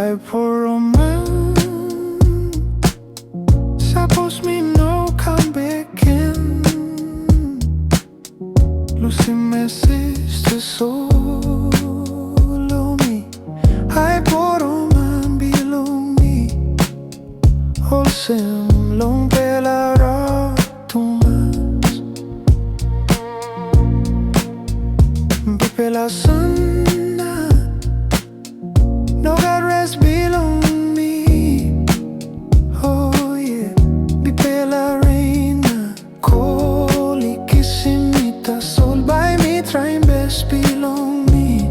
Hype for romance. Suppose me no come back in. Lucy message to solo me. Hype for romance below me. Wholesome Longpela tumas. Bipela sana. No God rest below me. Oh yeah. Bipela reina. Koli kisimita. Soul by me. Trying best below me.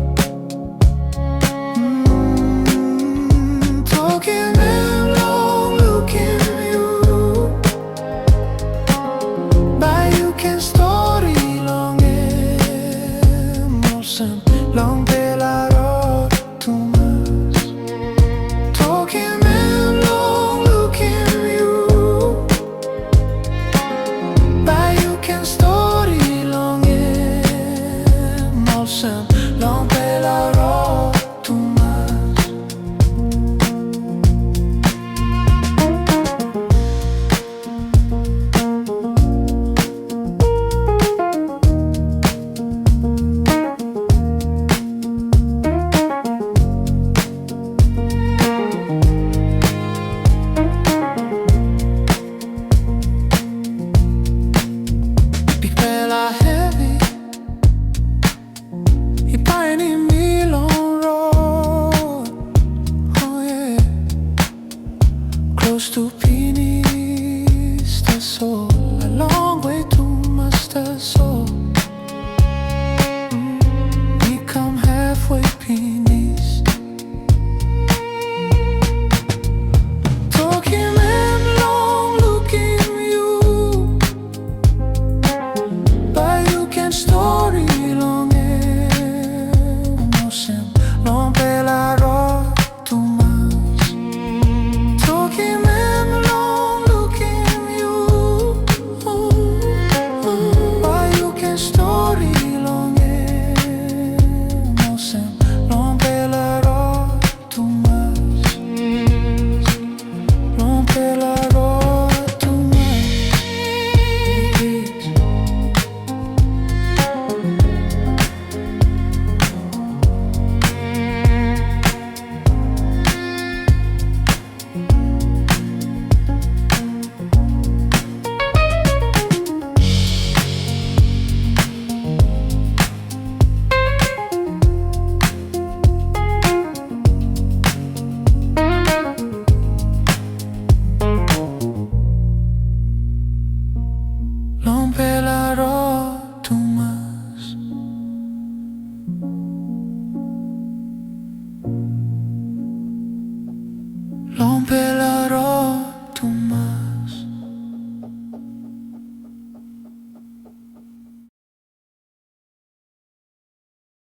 Talking them long. Looking you. But you can story long. Emotion. Longpela tumas. Talking them long. Looking you. But you can story long. Emotion. Longpela tumas. Bipela heavy. He pioneered me long road. Oh yeah. Close to penis, the soul. A long way to master soul. He come halfway penis. Talking them long, looking you. But you can story long. Emotion. Longpela tumas. Talking them long, looking you. But you can story long. Emotion. Longpela tumas. Longpela tumas. Longpela tumas. Longpela